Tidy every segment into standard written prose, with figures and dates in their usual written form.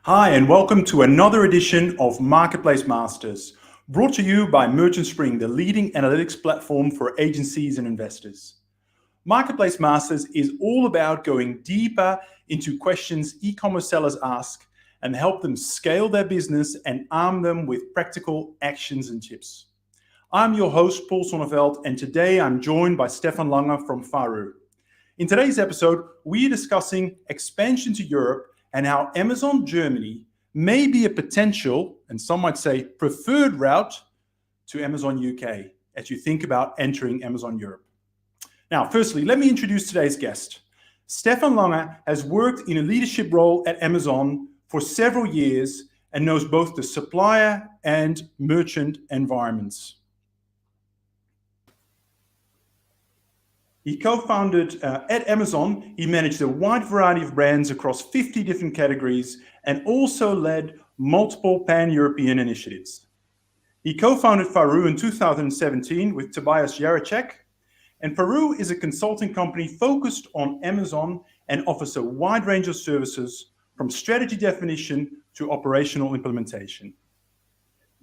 Hi, and welcome to another edition of Marketplace Masters, brought to you by Merchant Spring, the leading analytics platform for agencies and investors. Marketplace Masters is all about going deeper into questions e-commerce sellers ask and help them scale their business and arm them with practical actions and tips. I'm your host, Paul Sonneveld, and today I'm joined by Stefan Langer from Faru. In today's episode, we are discussing expansion to Europe and how Amazon Germany may be a potential, and some might say preferred route to Amazon UK as you think about entering Amazon Europe. Now, firstly, let me introduce today's guest. Stefan Langer has worked in a leadership role at Amazon for several years and knows both the supplier and merchant environments. He co-founded at Amazon. He managed a wide variety of brands across 50 different categories and also led multiple pan-European initiatives. He co-founded Faru in 2017 with Tobias Jaracek, and Faru is a consulting company focused on Amazon and offers a wide range of services from strategy definition to operational implementation.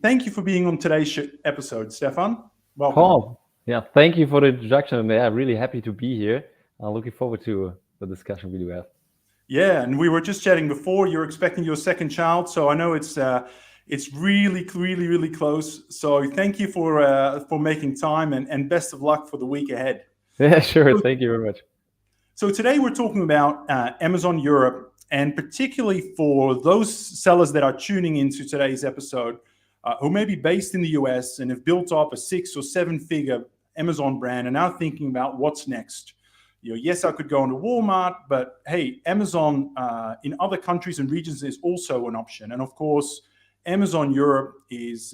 Thank you for being on today's episode, Stefan. Welcome. Paul, yeah, thank you for the introduction. Yeah, really happy to be here. Looking forward to the discussion we do have. Yeah, and we were just chatting before. You're expecting your second child, so I know it's really close. So thank you for making time, and best of luck for the week ahead. Yeah, sure. Thank you very much. So today we're talking about Amazon Europe, and particularly for those sellers that are tuning into today's episode, who may be based in the US and have built up a 6 or 7 figure Amazon brand and now thinking about what's next. Yes, I could go into Walmart, but hey, Amazon in other countries and regions is also an option. And of course, Amazon Europe is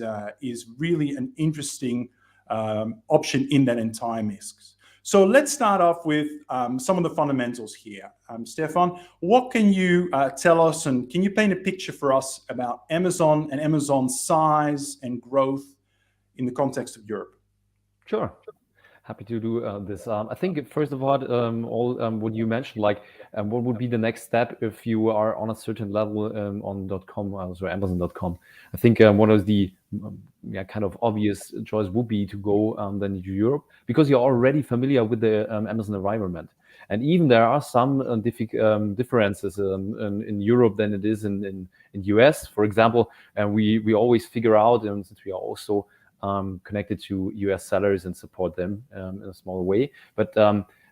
really an interesting option in that entire mix. So let's start off with some of the fundamentals here. Stefan, what can you tell us, and can you paint a picture for us about Amazon and Amazon's size and growth in the context of Europe? Sure. Happy to do this. I think first of all, what you mentioned, like what would be the next step if you are on a certain level on .com, so Amazon.com. I think one of the kind of obvious choice would be to go then to Europe, because you're already familiar with the Amazon environment. And even there are some differences in Europe than it is in US, for example. And we always figure out, and since we are also connected to US sellers and support them in a smaller way. But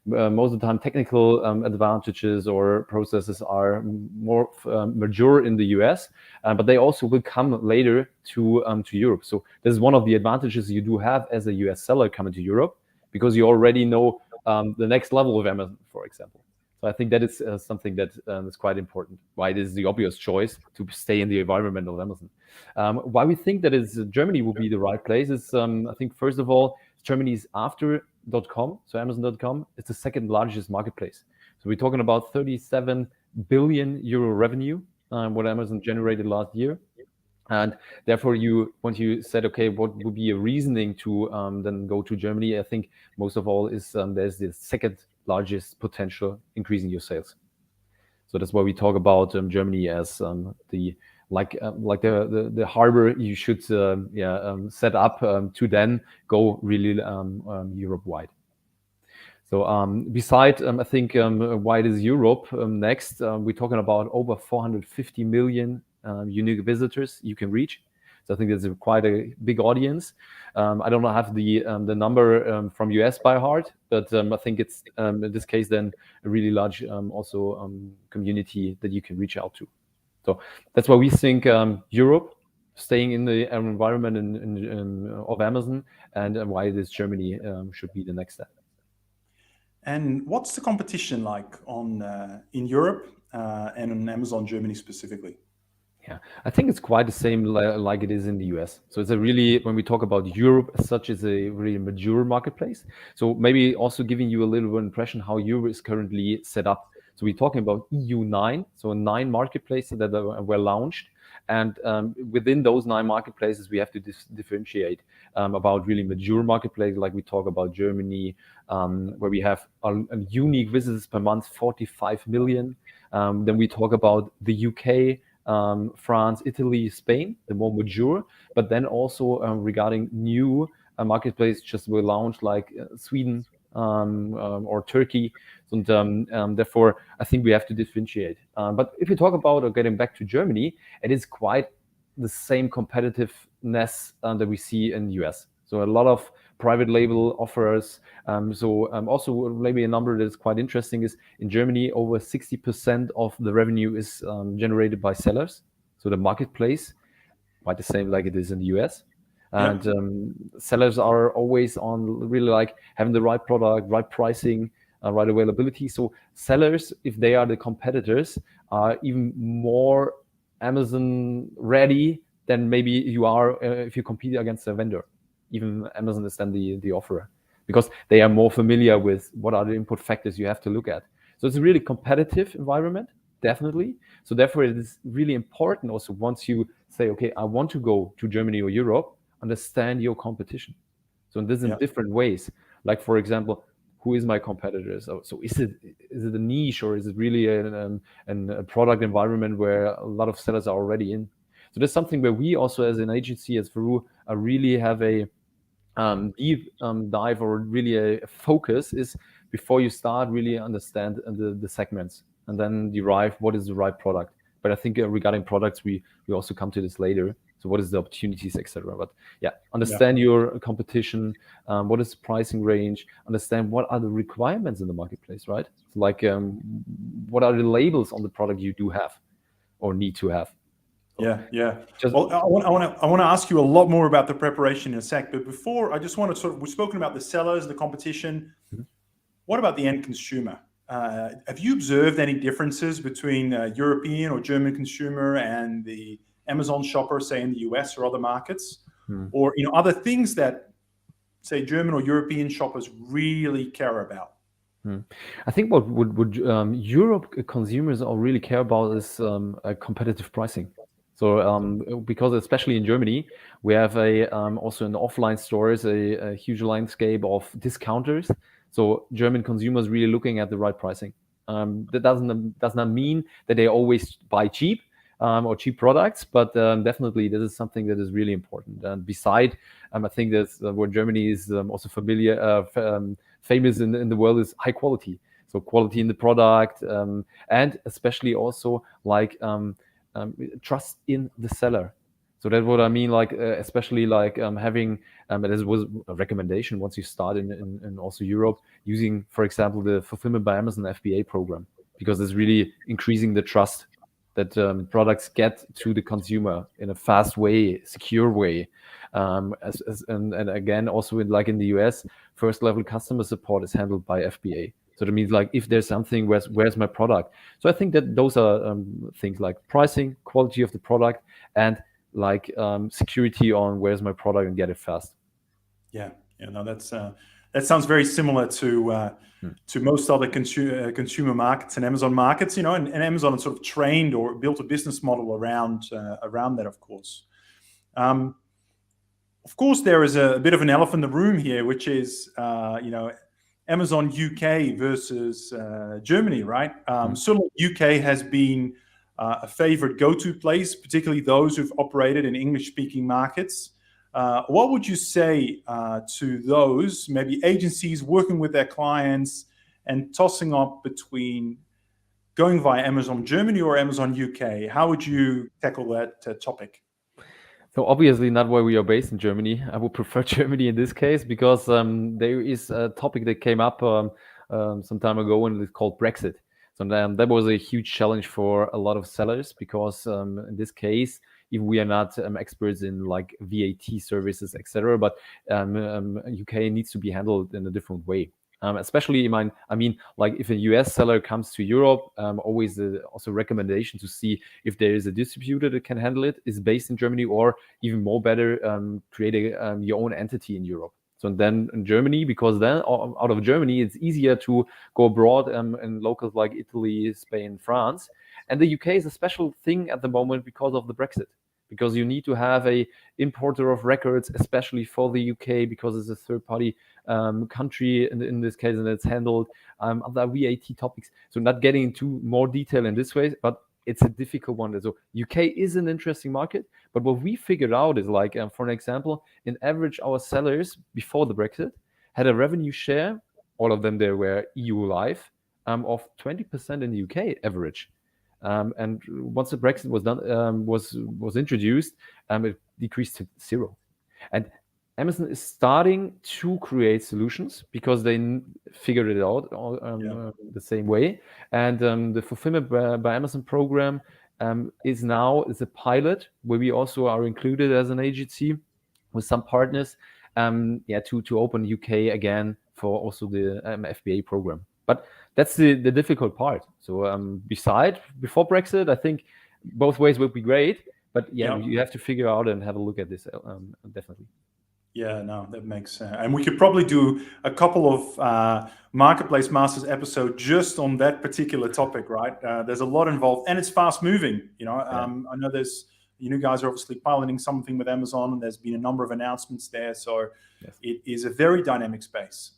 most of the time, technical advantages or processes are more mature in the US, but they also will come later to Europe. So this is one of the advantages you do have as a US seller coming to Europe, because you already know the next level of Amazon, for example. So I think that is something that is quite important. Why it is the obvious choice to stay in the environment of Amazon. Why we think that Germany will be the right place is, I think, first of all, Germany is after .com, so Amazon.com, it's the second largest marketplace. So we're talking about 37 billion euro revenue, what Amazon generated last year. And therefore, once you said, okay, what would be a reasoning to then go to Germany? I think most of all is there's the second largest potential increasing your sales. So that's why we talk about Germany as the harbor you should set up to then go really Europe wide. So beside, I think why it is Europe next, we're talking about over 450 million unique visitors you can reach. So I think that's quite a big audience. I don't have the number from US by heart, but I think it's in this case then a really large also community that you can reach out to. So that's why we think Europe, staying in the environment of Amazon, and why this Germany should be the next step. And what's the competition like in Europe and on Amazon Germany specifically? Yeah, I think it's quite the same like it is in the US. So it's when we talk about Europe as such, is a really mature marketplace. So maybe also giving you a little impression how Europe is currently set up. So we're talking about EU9, so 9 marketplaces that were launched. And within those 9 marketplaces, we have to differentiate about really mature marketplaces, like we talk about Germany, where we have a unique visitors per month, 45 million. Then we talk about the UK, France, Italy, Spain, the more mature, but then also regarding new marketplace just were launched like Sweden or Turkey. And therefore, I think we have to differentiate. But if you talk about, or getting back to Germany, it is quite the same competitiveness that we see in the US. So a lot of private label offers. Also maybe a number that is quite interesting is in Germany, over 60% of the revenue is generated by sellers. So the marketplace, quite the same like it is in the US. And sellers are always on really like having the right product, right pricing, right availability. So sellers, if they are the competitors, are even more Amazon ready than maybe you are if you compete against a vendor. Even Amazon is then the offerer because they are more familiar with what are the input factors you have to look at. So it's a really competitive environment, definitely. So therefore, it is really important also once you say, okay, I want to go to Germany or Europe, understand your competition. So this in different ways. Like for example, who is my competitor? So is it a niche or is it really a product environment where a lot of sellers are already in? So that's something where we also as an agency, as Veru, really have a deep dive or really a focus is before you start really understand the segments and then derive what is the right product. But I think regarding products, we also come to this later. So what is the opportunities, etc. But yeah, understand your competition. What is the pricing range? Understand what are the requirements in the marketplace, right? So like what are the labels on the product you do have or need to have? Well, I want to ask you a lot more about the preparation in a sec, but before, I just want to we've spoken about the sellers, the competition. What about the end consumer? Have you observed any differences between European or German consumer and the Amazon shopper, say in the US or other markets, or other things that, say, German or European shoppers really care about? I think what would Europe consumers all really care about is competitive pricing. So because especially in Germany, we have also in offline stores a huge landscape of discounters. So German consumers really looking at the right pricing. That does not mean that they always buy cheap or cheap products, but definitely this is something that is really important. And beside, I think that's where Germany is also famous in the world is high quality. So quality in the product and especially also like trust in the seller. So that's what I mean, like especially like having this was a recommendation once you start in also Europe using, for example, the Fulfillment by Amazon FBA program, because it's really increasing the trust that products get to the consumer in a fast way, secure way. And again, also like in the US, first level customer support is handled by FBA. So that means like if there's something, where's my product? So I think that those are things like pricing, quality of the product, and like security on where's my product and get it fast. No, that sounds very similar to most other consumer markets and Amazon markets, and Amazon has sort of trained or built a business model around that, of course. Of course, there is a bit of an elephant in the room here, which is Amazon UK versus Germany, right? Certainly, UK has been a favorite go-to place, particularly those who've operated in English-speaking markets. What would you say to those maybe agencies working with their clients and tossing up between going via Amazon Germany or Amazon UK? How would you tackle that topic? So obviously not where we are based in Germany. I would prefer Germany in this case because there is a topic that came up some time ago and it's called Brexit. So that was a huge challenge for a lot of sellers because in this case, if we are not experts in like VAT services, etc., but UK needs to be handled in a different way. Especially, I mean, like if a US seller comes to Europe, always also recommendation to see if there is a distributor that can handle it, is based in Germany, or even more better, create your own entity in Europe. So then in Germany, because then out of Germany, it's easier to go abroad in locals like Italy, Spain, France. And the UK is a special thing at the moment because of the Brexit. Because you need to have a importer of records, especially for the UK, because it's a third-party country in this case, and it's handled other VAT topics. So not getting into more detail in this way, but it's a difficult one. So UK is an interesting market, but what we figured out is like, for an example, in average, our sellers before the Brexit had a revenue share, all of them they were EU live, of 20% in the UK average. And once the Brexit was done, was introduced, it decreased to zero. And Amazon is starting to create solutions because they figured it out the same way. And the Fulfillment by Amazon program is a pilot where we also are included as an agency with some partners, to open UK again for also the FBA program. But that's the difficult part. So before Brexit, I think both ways would be great. But you have to figure out and have a look at this definitely. Yeah, no, that makes sense. And we could probably do a couple of Marketplace Masters episode just on that particular topic, right? There's a lot involved, and it's fast moving. I know you guys are obviously piloting something with Amazon, and there's been a number of announcements there. So it is a very dynamic space.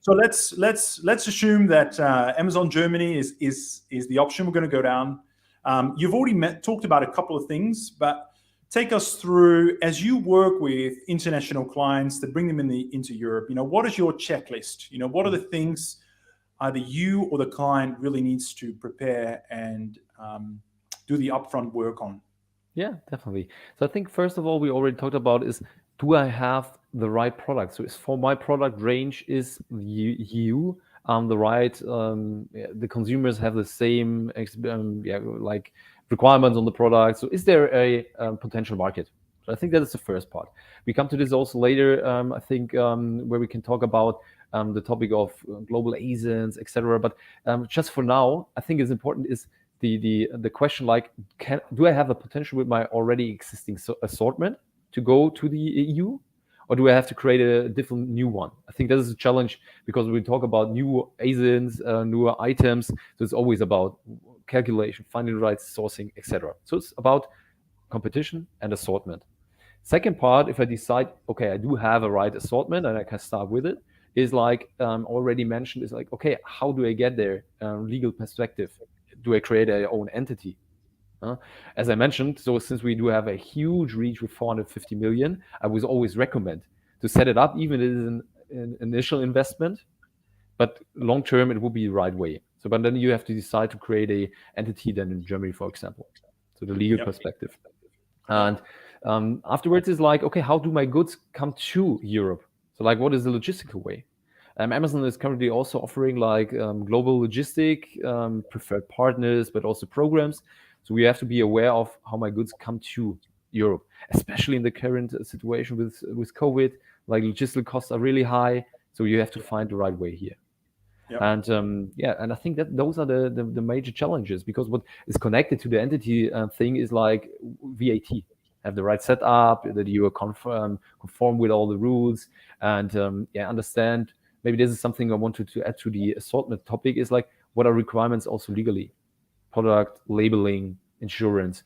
So let's assume that Amazon Germany is the option we're going to go down. You've already talked about a couple of things, but take us through, as you work with international clients to bring them into Europe, what is your checklist? What are the things either you or the client really needs to prepare and do the upfront work on? Yeah, definitely. So I think first of all, we already talked about is, do I have the right product? So is for my product range is the EU the right, the consumers have the same like requirements on the product. So is there a potential market? So I think that is the first part. We come to this also later, I think, where we can talk about the topic of global ASINs, etc. But just for now, I think it's important is the question like, do I have a potential with my already existing assortment to go to the EU? Or do I have to create a different new one? I think that is a challenge because we talk about new ASINs, newer items. So it's always about calculation, finding the right sourcing, etc. So it's about competition and assortment. Second part, if I decide, okay, I do have a right assortment and I can start with it, is like already mentioned, is like, okay, how do I get there? Legal perspective. Do I create a own entity? As I mentioned, so since we do have a huge reach with 450 million, I would always recommend to set it up, even if it is an initial investment, but long term it will be the right way. So, but then you have to decide to create a entity then in Germany, for example. So the legal perspective. And afterwards is like, okay, how do my goods come to Europe? So like, what is the logistical way? Amazon is currently also offering like global logistic, preferred partners, but also programs. So we have to be aware of how my goods come to Europe, especially in the current situation with COVID. Like logistical costs are really high, so you have to find the right way here. And and I think that those are the major challenges, because what is connected to the entity thing is like VAT. Have the right setup, that you are conform with all the rules, and understand. Maybe this is something I wanted to add to the assortment topic, is like, what are requirements also legally? Product, labeling, insurance.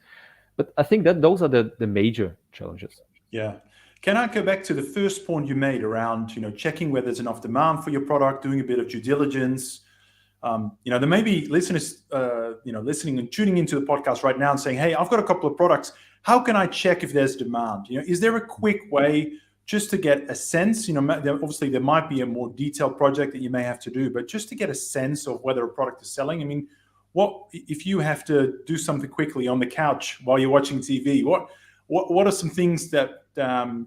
But I think that those are the major challenges. Yeah. Can I go back to the first point you made around, checking whether there's enough demand for your product, doing a bit of due diligence? There may be listeners, listening and tuning into the podcast right now and saying, hey, I've got a couple of products. How can I check if there's demand? Is there a quick way just to get a sense? Obviously there might be a more detailed project that you may have to do, but just to get a sense of whether a product is selling. I mean, what if you have to do something quickly on the couch while you're watching TV? What are some things that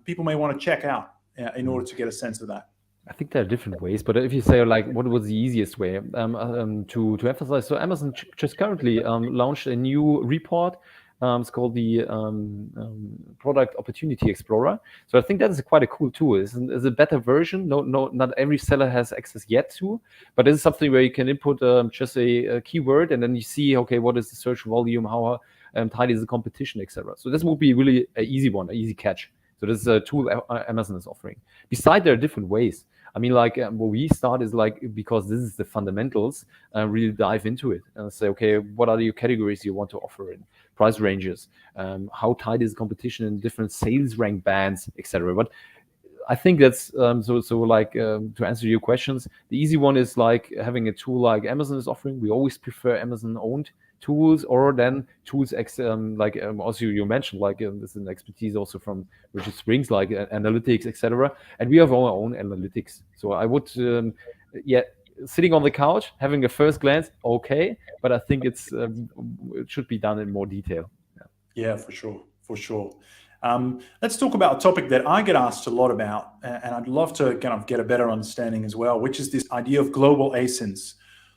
people may want to check out in order to get a sense of that? I think there are different ways, but if you say like, what was the easiest way to emphasize? So Amazon just currently launched a new report. It's called the Product Opportunity Explorer. So I think that is quite a cool tool. It's a better version. No, not every seller has access yet to, but this is something where you can input just a keyword, and then you see, okay, what is the search volume, how tight is the competition, etc. So this will be really an easy one, an easy catch. So this is a tool Amazon is offering. Besides, there are different ways. I mean, like what we start is like, because this is the fundamentals, really dive into it and say, okay, what are your categories you want to offer in, price ranges, how tight is competition in different sales rank bands, etc. But I think that's so like to answer your questions, the easy one is like having a tool like Amazon is offering. We always prefer Amazon owned tools, or then tools like also you mentioned, like this is an expertise also from Richard Springs, like analytics, etc. And we have our own analytics. So I would yeah, sitting on the couch having a first glance, okay, but I think it should be done in more detail. Yeah, for sure, for sure. Let's talk about a topic that I get asked a lot about, and I'd love to kind of get a better understanding as well, which is this idea of global ASINs.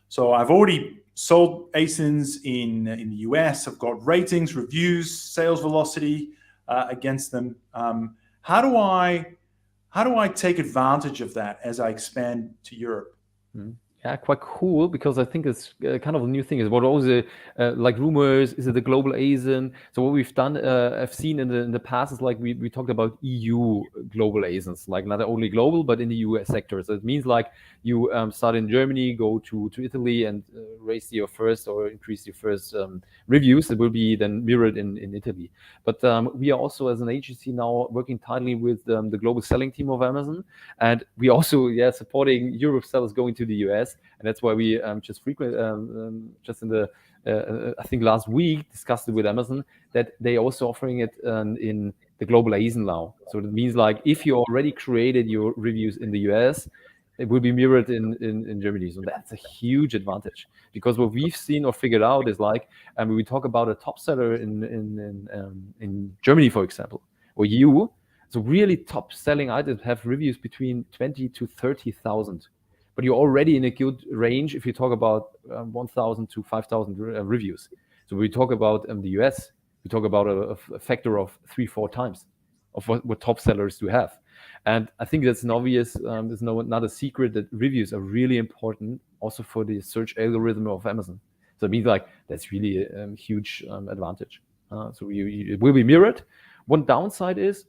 So I've already sold ASINs in the US. I've got ratings, reviews, sales velocity against them. How do I take advantage of that as I expand to Europe? Yeah, quite cool, because I think it's kind of a new thing. Is what all the like rumors? Is it the global ASIN? So what we've done, I've seen in the past is like we talked about EU global ASINs, like not only global but in the US sector. So it means like you start in Germany, go to Italy, and raise your first or increase your first reviews. It will be then mirrored in Italy. But we are also as an agency now working tightly with the global selling team of Amazon, and we also supporting Europe sellers going to the US. And that's why we just in the I think last week discussed it with Amazon that they also offering it in the global ASIN now. So that means like if you already created your reviews in the US, it will be mirrored in Germany. So that's a huge advantage, because what we've seen or figured out is like, we talk about a top seller in Germany, for example, or EU. So really top selling items have reviews between 20 to 30,000. But you're already in a good range if you talk about 1,000 to 5,000 reviews. So we talk about the US, we talk about a factor of 3-4 times of what top sellers do have. And I think that's an obvious, there's not a secret that reviews are really important also for the search algorithm of Amazon. So it means like that's really a huge advantage. So it will be mirrored. One downside is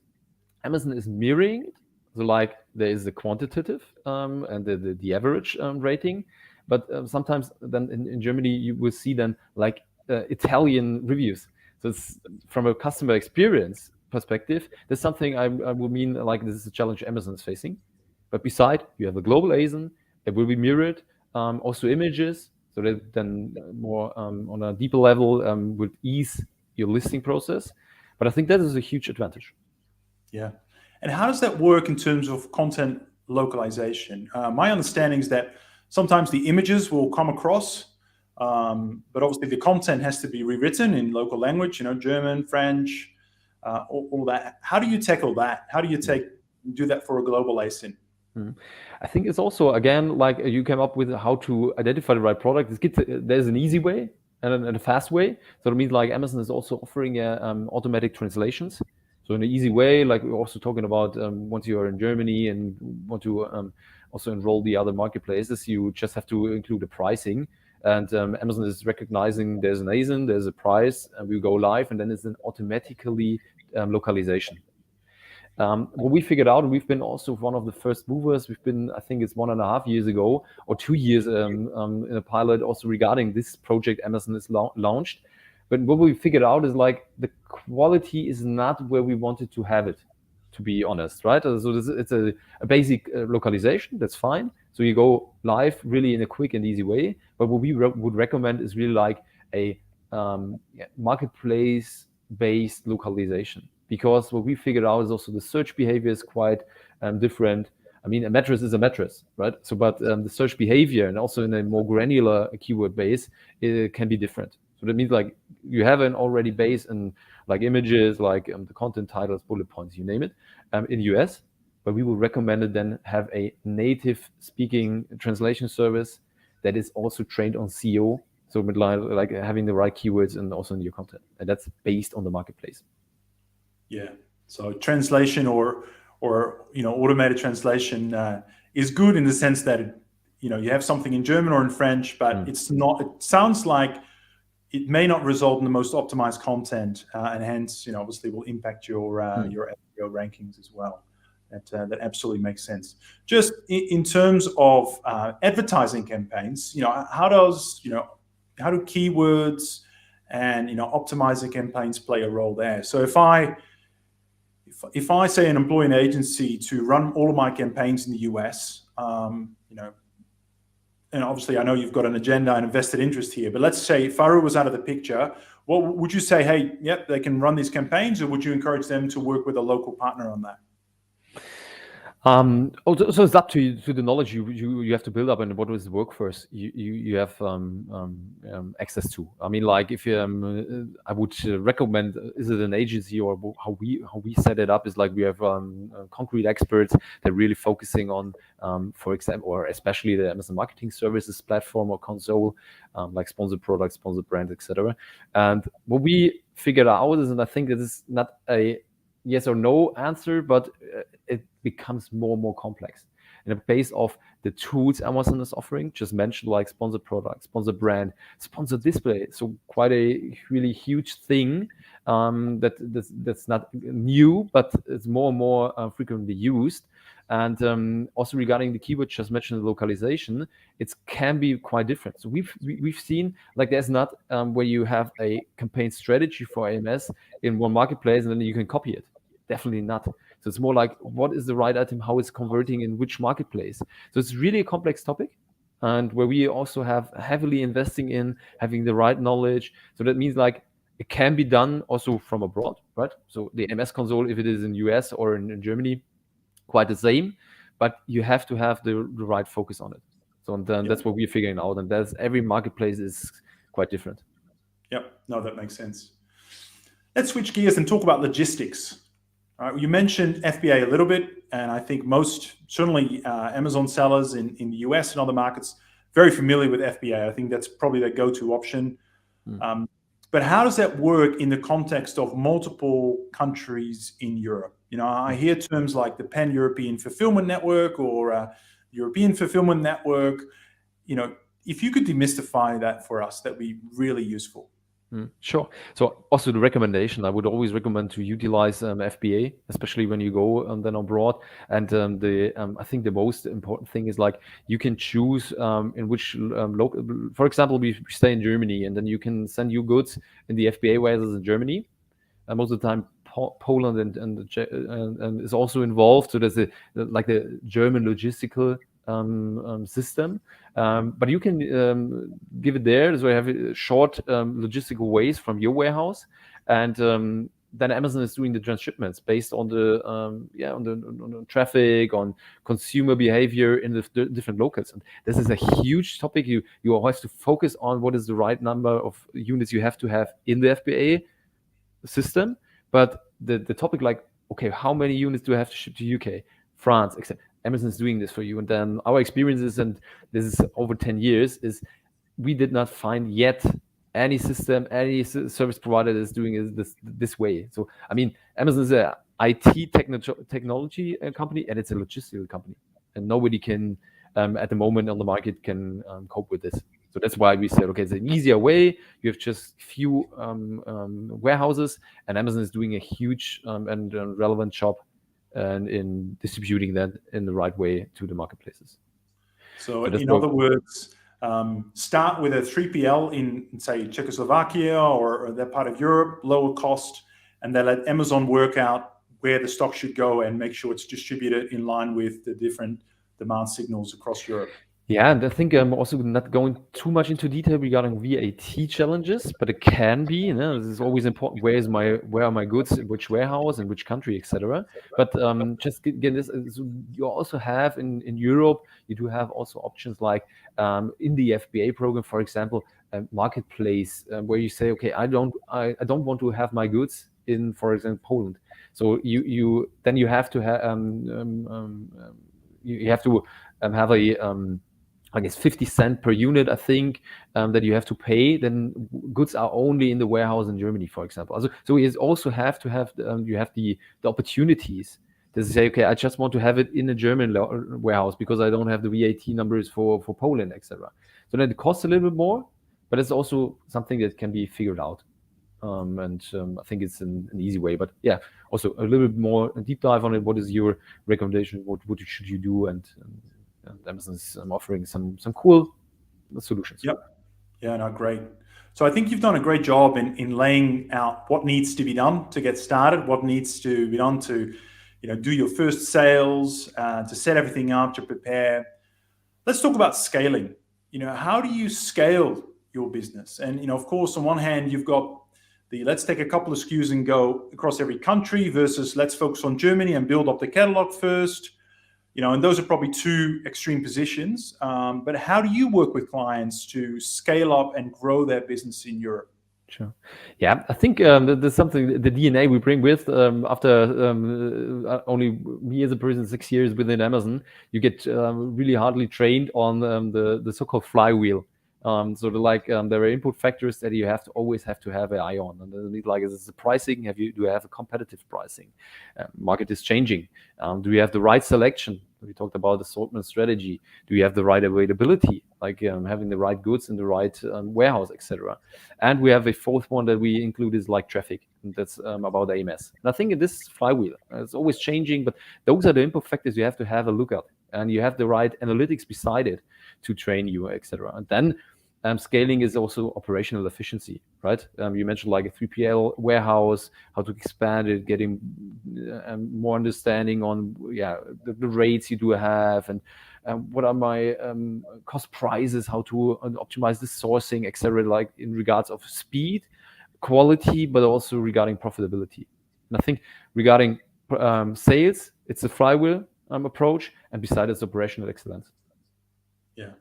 Amazon is mirroring it. So like there is the quantitative and the average rating, but sometimes then in Germany you will see then like Italian reviews. So it's from a customer experience perspective, there's something I would mean like this is a challenge Amazon is facing. But beside, you have a global ASIN, it will be mirrored, also images, so that then more on a deeper level would ease your listing process. But I think that is a huge advantage. Yeah. And how does that work in terms of content localization? My understanding is that sometimes the images will come across, but obviously the content has to be rewritten in local language, German, French, all that. How do you tackle that? How do you do that for a global ASIN? I think it's also, again, like you came up with how to identify the right product. There's an easy way and a fast way. So it means like Amazon is also offering automatic translations. So in an easy way, like we're also talking about once you are in Germany and want to also enroll the other marketplaces, you just have to include the pricing. And Amazon is recognizing there's an ASIN, there's a price, and we go live, and then it's an automatically localization. What we figured out, and we've been also one of the first movers. We've been, I think it's 1.5 years ago or 2 years in a pilot also regarding this project Amazon is launched. But what we figured out is like the quality is not where we wanted to have it, to be honest, right? So it's a basic localization, that's fine. So you go live really in a quick and easy way. But what we would recommend is really like a marketplace-based localization. Because what we figured out is also the search behavior is quite different. I mean, a mattress is a mattress, right? So, but the search behavior and also in a more granular keyword base, it can be different. So that means like you have an already base in like images, like the content titles, bullet points, you name it, in US. But we will recommend it then have a native speaking translation service that is also trained on SEO. So with like having the right keywords and also in your content, and that's based on the marketplace. Yeah. So translation or automated translation is good in the sense that you have something in German or in French, but it's not. It sounds like it may not result in the most optimized content, and hence obviously will impact your SEO rankings as well. That absolutely makes sense. Just in terms of advertising campaigns, how do keywords and optimizing campaigns play a role there? So if if I say an employee an agency to run all of my campaigns in the US, and obviously I know you've got an agenda and a vested interest here, but let's say Faru was out of the picture, what would you say? Hey, yep, they can run these campaigns, or would you encourage them to work with a local partner on that? So it's up to the knowledge you have to build up and what is the workforce you have access to. I mean, like if I would recommend, is it an agency or how we set it up is like we have concrete experts that are really focusing on, for example, or especially the Amazon Marketing Services platform or console, like sponsored products, sponsored brands, etc. And what we figured out is, and I think this is not a yes or no answer, but it becomes more and more complex. And the base of the tools Amazon is offering, just mentioned like sponsored product, sponsored brand, sponsored display. So quite a really huge thing that's not new, but it's more and more frequently used. And also regarding the keyword just mentioned, the localization, it can be quite different. So we've seen like there's not where you have a campaign strategy for AMS in one marketplace and then you can copy it. Definitely not. So it's more like what is the right item, how it's converting in which marketplace. So it's really a complex topic, and where we also have heavily investing in having the right knowledge. So that means like it can be done also from abroad, right? So the MS console, if it is in US or in Germany, quite the same, but you have to have the right focus on it. So and then that's what we're figuring out, and that's every marketplace is quite different. Yep, no, that makes sense. Let's switch gears and talk about logistics. You mentioned FBA a little bit, and I think most, certainly Amazon sellers in the US and other markets, very familiar with FBA. I think that's probably their go-to option. But how does that work in the context of multiple countries in Europe? I hear terms like the Pan-European Fulfillment Network or European Fulfillment Network. If you could demystify that for us, that'd be really useful. Sure. So also the recommendation, I would always recommend to utilize FBA, especially when you go then abroad. And I think the most important thing is like you can choose in which local, for example, we stay in Germany, and then you can send your goods in the FBA warehouses in Germany. And most of the time, Poland and is also involved. So there's like the German logistical system, but you can give it there. So you have short logistical ways from your warehouse, and then Amazon is doing the transshipments based on the on the traffic, on consumer behavior in the different locals. And this is a huge topic. You have to focus on what is the right number of units you have to have in the FBA system, but the topic like, okay, how many units do I have to ship to UK, France, etc. Amazon is doing this for you. And then our experiences, and this is over 10 years, is we did not find yet any system, any service provider that is doing it this way. So, I mean, Amazon is a IT technology company, and it's a logistical company. And nobody can, at the moment on the market, can cope with this. So that's why we said, okay, it's an easier way. You have just few warehouses, and Amazon is doing a huge and relevant job and in distributing that in the right way to the marketplaces. So in other words, start with a 3PL in say, Czechoslovakia or that part of Europe, lower cost, and then let Amazon work out where the stock should go and make sure it's distributed in line with the different demand signals across Europe. Yeah, and I think I'm also not going too much into detail regarding VAT challenges, but it can be. This is always important. Where are my goods, in which warehouse, in which country, etc. But just again, this you also have in Europe. You do have also options like in the FBA program, for example, a marketplace where you say, okay, I don't want to have my goods in, for example, Poland. So you have to have you have to have a I guess 50 cents per unit, I think, that you have to pay. Then goods are only in the warehouse in Germany, for example. So you also have to have you have the opportunities to say, okay, I just want to have it in a German warehouse because I don't have the VAT numbers for Poland, etc. So then it costs a little bit more, but it's also something that can be figured out. I think it's an easy way. But yeah, also a little bit more deep dive on it. What is your recommendation? What should you do? And Amazon's offering some cool solutions. Yep. Yeah, no, great. So I think you've done a great job in laying out what needs to be done to get started, what needs to be done to, do your first sales, to set everything up, to prepare. Let's talk about scaling. How do you scale your business? And of course, on one hand, you've got the let's take a couple of SKUs and go across every country versus let's focus on Germany and build up the catalog first. And those are probably two extreme positions. But how do you work with clients to scale up and grow their business in Europe? Sure. Yeah, I think there's something, the DNA we bring with after only me as a person 6 years within Amazon, you get really hardly trained on the so-called flywheel. There are input factors that you always have to have an eye on, and like is the pricing. Do you have a competitive pricing? Market is changing. Do you have the right selection? We talked about assortment strategy. Do you have the right availability, like having the right goods in the right warehouse, etc. And we have a fourth one that we include is like traffic. And that's about AMS. And I think in this flywheel, it's always changing, but those are the input factors you have to have a look at, and you have the right analytics beside it to train you, etc. And then scaling is also operational efficiency, right? You mentioned like a 3PL warehouse, how to expand it, getting more understanding on the rates you do have, and what are my cost prices, how to optimize the sourcing, etc. Like in regards of speed, quality, but also regarding profitability. And I think regarding sales, it's a flywheel approach, and beside it's operational excellence. Yeah.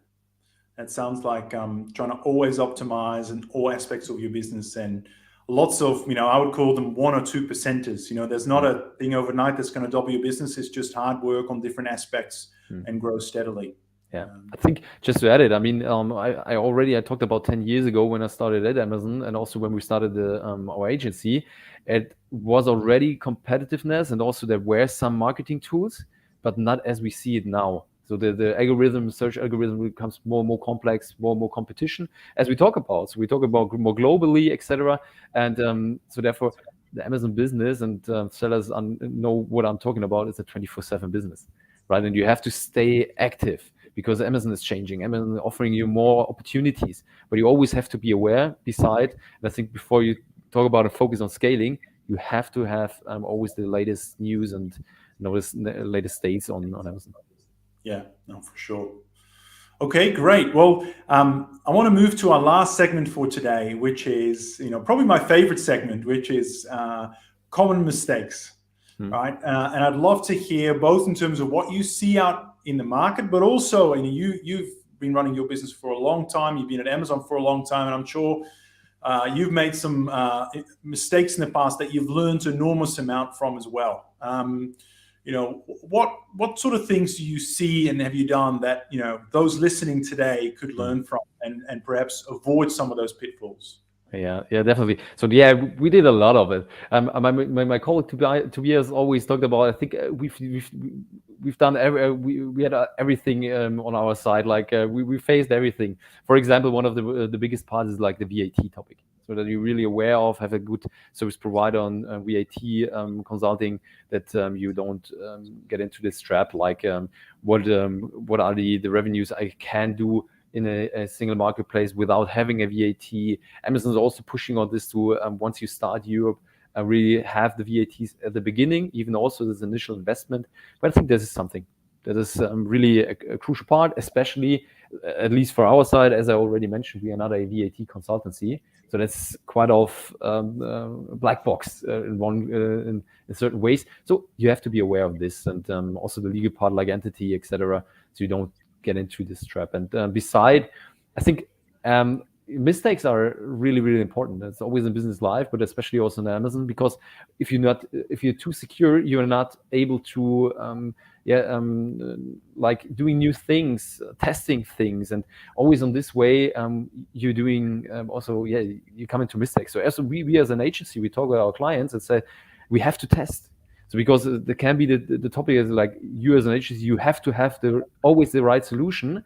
It sounds like trying to always optimize in all aspects of your business, and lots of, I would call them 1 or 2 percenters. There's not a thing overnight that's going to double your business. It's just hard work on different aspects and grow steadily. Yeah, I think just to add it, I mean, I talked about 10 years ago when I started at Amazon, and also when we started our agency, it was already competitiveness, and also there were some marketing tools, but not as we see it now. So the search algorithm becomes more and more complex, more and more competition as we talk about. So we talk about more globally, etc. And so therefore, the Amazon business and sellers know what I'm talking about. It's a 24/7 business, right? And you have to stay active because Amazon is changing. Amazon is offering you more opportunities, but you always have to be aware. And I think before you talk about a focus on scaling, you have to have always the latest news and notice the latest states on Amazon. Yeah, no, for sure. Okay, great. Well, I want to move to our last segment for today, which is, probably my favorite segment, which is common mistakes, right? And I'd love to hear both in terms of what you see out in the market, but also, you've been running your business for a long time. You've been at Amazon for a long time, and I'm sure you've made some mistakes in the past that you've learned an enormous amount from as well. What sort of things do you see and have you done that, those listening today could learn from and perhaps avoid some of those pitfalls? Yeah, definitely. So we did a lot of it. My colleague Tobias always talked about. I think we've done we had everything on our side. Like we faced everything. For example, one of the biggest parts is like the VAT topic. So that you're really aware of, have a good service provider on VAT consulting, that you don't get into this trap. Like what are the revenues I can do in a single marketplace without having a VAT. Amazon is also pushing on this to once you start Europe, really have the VATs at the beginning, even also this initial investment. But I think this is something that is really a crucial part, especially at least for our side. As I already mentioned, we are not a VAT consultancy, so that's quite off black box in certain ways. So you have to be aware of this, and also the legal part, like entity, etc. So you don't get into this trap. And beside, I think mistakes are really, really important. That's always in business life, but especially also in Amazon, because if you're too secure, you're not able to like doing new things, testing things, and always on this way you're doing you come into mistakes. So as we as an agency, we talk with our clients and say we have to test. So because there can be the topic is like, you as an agency, you have to have always the right solution.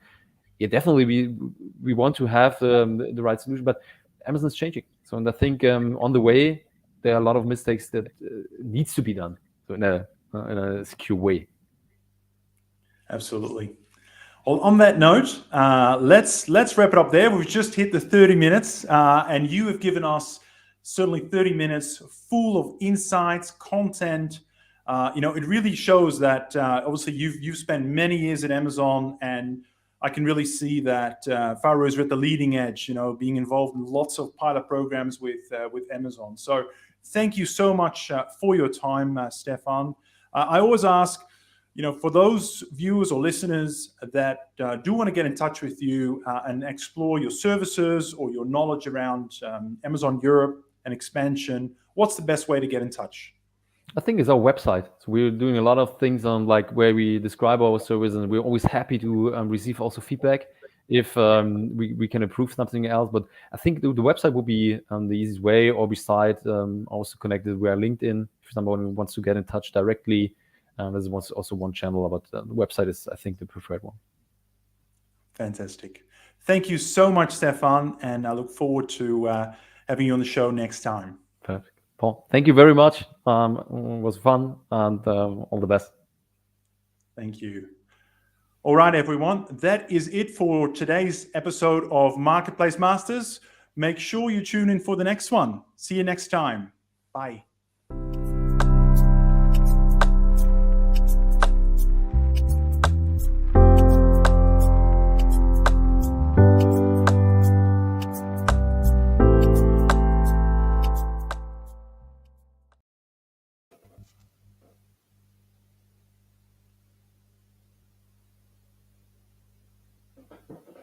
Yeah, definitely we want to have the right solution, but Amazon is changing. So, and I think on the way there are a lot of mistakes that needs to be done, so in a secure way. Absolutely. Well, on that note, let's wrap it up there. We've just hit the 30 minutes, and you have given us certainly 30 minutes full of insights, content. It really shows that obviously you've spent many years at Amazon, and I can really see that Faro is at the leading edge. Being involved in lots of pilot programs with Amazon. So thank you so much for your time, Stefan. I always ask, for those viewers or listeners that do want to get in touch with you and explore your services or your knowledge around Amazon Europe and expansion, what's the best way to get in touch? I think it's our website. So we're doing a lot of things on like where we describe our service, and we're always happy to receive also feedback if we can improve something else. But I think the website would be the easiest way, or beside also connected via LinkedIn if someone wants to get in touch directly. There's also one channel, but the website is, I think, the preferred one. Fantastic. Thank you so much, Stefan, and I look forward to having you on the show next time. Perfect. Paul, thank you very much. It was fun, and all the best. Thank you. All right, everyone. That is it for today's episode of Marketplace Masters. Make sure you tune in for the next one. See you next time. Bye.